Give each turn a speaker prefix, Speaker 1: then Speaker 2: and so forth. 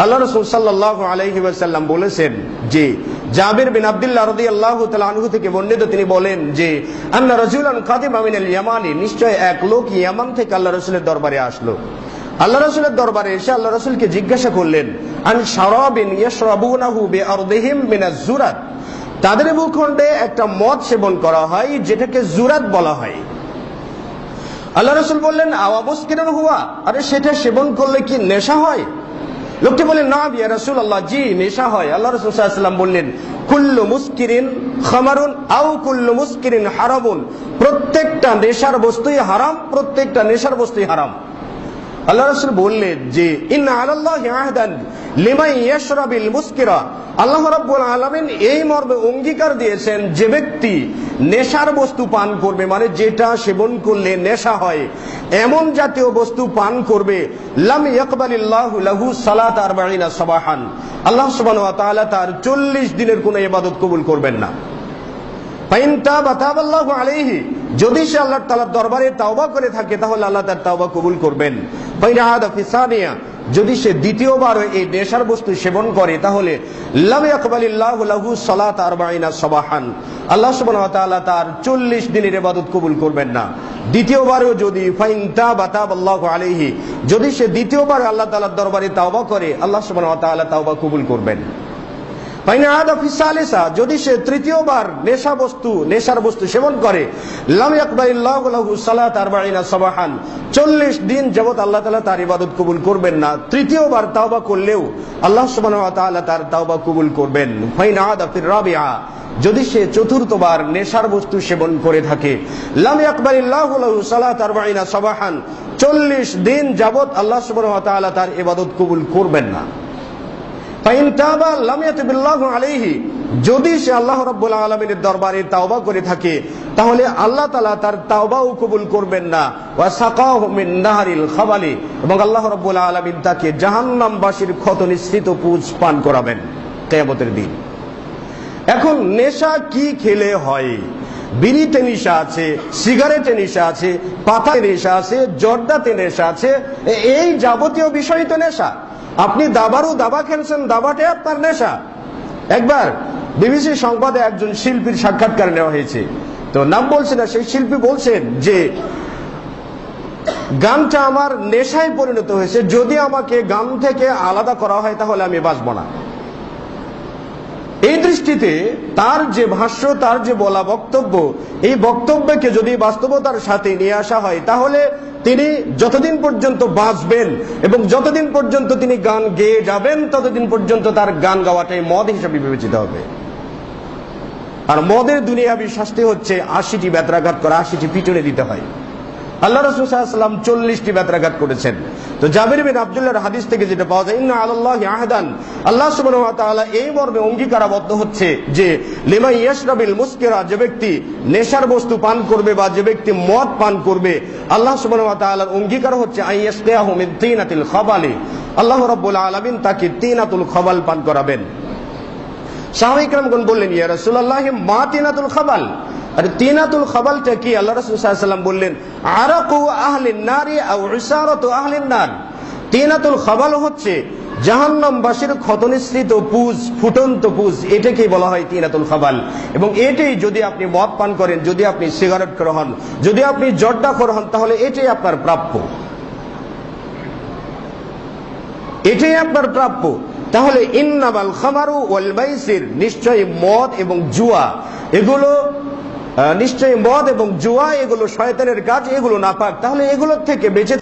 Speaker 1: আল্লাহ রাসূল সাল্লাল্লাহু আলাইহি ওয়াসাল্লাম বলেছেন যে জাবির বিন আব্দুল্লাহ রাদিয়াল্লাহু তাআলা আনহু থেকে বর্ণিত, তিনি বলেন যে আন্না রাজুলান কাদিমা মিনাল ইয়ামানি, নিশ্চয় এক লোক ইয়ামান থেকে আল্লাহ রাসূলের দরবারে আসলো। আল্লাহ রাসূলের দরবারে এসে আল্লাহ রাসূলকে জিজ্ঞাসা করলেন আন শারাবিন ইয়াশরাবুনাহু বিআরদিহিম মিনাজ জুরাত, তাদের ভূখণ্ডে একটা মদ সেবন করা হয় যেটাকে জুরাত বলা হয়। আল্লাহ রাসূল বললেন আওয়া মুসকিরুন হুয়া, আরে সেটা সেবন করলে কি নেশা হয়? লোকটি বললেন না ইয়া রাসূলুল্লাহ, জি নেশা হয়। আল্লাহ রাসূল সাল্লাল্লাহু আলাইহি ওয়াসাল্লাম বললেন কুল্লু মুসকিরিন খামারুন আও কুল্লু মুসকিরিন হারামুন, প্রত্যেকটা নেশার বস্তুই হারাম, প্রত্যেকটা নেশার বস্তুই হারাম। আল্লাহ রাসূল বললেন যে ইন্না আলাল্লাহি আহদান লিমান ইয়াশরাবিল মুসকিরা, আল্লাহ রাব্বুল আলামিন এই মর্মে অঙ্গীকার দিয়েছেন যে ব্যক্তি নেশার বস্তু পান করবে, মানে যেটা সেবন করলে নেশা হয় এমন জাতীয় বস্তু পান করবে, লাম ইয়াকবালিল্লাহু লাহু সালাত 40 সাবাহান, আল্লাহ সুবহানাহু ওয়া তাআলা তার 40 দিনের কোনো ইবাদত কবুল করবেন না। ফাইন তাবা তাবাল্লাহু আলাইহি, যদি সে আল্লাহ তাআলার দরবারে তাওবা করে থাকে তাহলে আল্লাহ তার তাওবা কবুল করবেন। ফাইন আদা ফি সানিয়া, যদি সে দ্বিতীয়বার এই নেশার বস্তু সেবন করে তাহলে লাম ইয়াকবালিল্লাহু লাহু সালাত 40 সাবাহান, আল্লাহ সুবহানাহু ওয়া তাআলা তার 40 দিনের ইবাদত কবুল করবেন না। দ্বিতীয়বারও যদি ফাইন তাবা তাবাল্লাহু আলাইহি, যদি সে দ্বিতীয়বার আল্লাহ তাআলার দরবারে তাওবা করে আল্লাহ সুবহানাহু ওয়া তাআলা তাওবা কবুল করবেন। যদি সে তৃতীয়বার নেশার বস্তু সেবন করে লাম ইয়াকবালিল্লাহু লাহু সালাত 40 সাবাহান, 40 দিন যাবত আল্লাহ তাআলা তার ইবাদত কবুল করবেন না। তৃতীয়বার তাওবা করলেও আল্লাহ সুবহানাহু ওয়া তাআলা তার তাওবা কবুল করবেন। ফাইন আদা ফির রাবিআ, যদি সে চতুর্থবার নেশার বস্তু সেবন করে থাকে লাম ইয়াকবালিল্লাহু লাহু সালাত 40 সাবাহান, 40 দিন যাবত আল্লাহ সুবহানাহু ওয়া তাআলা তার ইবাদত কবুল করবেন না। ফাইন তাবা লাম ইয়াতুবিল্লাহু আলাইহি, যদি সে আল্লাহ রাব্বুল আলামিনের দরবারে তাওবা করে থাকে তাহলে আল্লাহ তাআলা তার তাওবাও কবুল করবেন না। ওয়া সাকাহু মিন নাহরিল খাবালি, এবং আল্লাহ রাব্বুল আলামিন তাকে জাহান্নামবাসীর ক্ষতনিসৃত পুজ পান করাবেন কিয়ামতের দিন। এখন নেশা কি খেলে হয়? বিড়িতে নেশা আছে, সিগারেটে নেশা আছে, পাতায় নেশা আছে, জর্দাতে নেশা আছে, এই যাবতীয় বিষয় তো নেশা। আপনি দাবা খেলছেন, দাবাতে আপনার নেশা। একবার বিবিসি সংবাদে একজন শিল্পীর সাক্ষাৎকার নেওয়া হয়েছে, তো নাম বলছে না, সেই শিল্পী বলছেন যে গানটা আমার নেশায় পরিণত হয়েছে, যদি আমাকে গান থেকে আলাদা করা হয় তাহলে আমি বাঁচব না। এই দৃষ্টিতে তার যে ভাষ্য, তার যে বলা বক্তব্য, এই বক্তব্যকে যদি বাস্তবতার সাথে নিয়ে আসা হয় তাহলে তিনি যতদিন পর্যন্ত বাঁচবেন এবং যতদিন পর্যন্ত তিনি গান গেয়ে যাবেন ততদিন পর্যন্ত তার গান গাওয়াটাই মদ হিসেবে বিবেচিত হবে। আর মদের দুনিয়াবি শাস্তি হচ্ছে 80টি বেত্রাঘাত করা, 80টি পিটুনি দিতে হয়। আল্লাহ রাসূল সাল্লাল্লাহু আলাইহি ওয়াসাল্লাম 40টি বেত্রাঘাত করেছেন। তো জাবির বিন আব্দুল্লাহর হাদিস থেকে যেটা পাওয়া যায়, ইন্না আলাল্লাহি আহদান, আল্লাহ সুবহানাহু ওয়া তাআলা এই মর্মে অঙ্গীকারাবদ্ধ হচ্ছে যে লিমান ইয়াশরাবিল মুসকিরা, যে ব্যক্তি নেশার বস্তু পান করবে বা যে ব্যক্তি মদ পান করবে, আল্লাহ সুবহানাহু ওয়া তাআলার অঙ্গীকার হচ্ছে আইয়াসকিয়াহু মিন তিনাতিল খাবালি, আল্লাহ রাব্বুল আলামিন তাকে তিনাতুল খাবাল পান করাবেন। সাহাবায়ে কেরামগণ বললেন ইয়া রাসূলুল্লাহ মা তিনাতুল খাবাল, আরে তিনাতুল খাবালটা কি? আল্লাহ রাসূল সাল্লাল্লাহু আলাইহি ওয়াসাল্লাম বললেন আরাকু আহলিন নারি আও ইসারাতু আহলিন নার, তিনাতুল খাবাল হচ্ছে জাহান্নামবাসীর ক্ষতনিসৃত পুজ, ফুটন্ত পুজ, এটাকেই বলা হয় তিনাতুল খাবাল। এবং এটাই যদি আপনি মদ পান করেন, যদি আপনি সিগারেট খোর হন, যদি আপনি জর্দাখোর হন, তাহলে এটাই আপনার প্রাপ্য, এটাই আপনার প্রাপ্য। তাহলে ইন্নামাল খামারু ওয়াল মাইসির, নিশ্চয়ই মদ এবং জুয়া এগুলো এগুলো শয়তানের কাজ, এগুলো নাপাক। তাহলে এগুলোর থেকে বেঁচে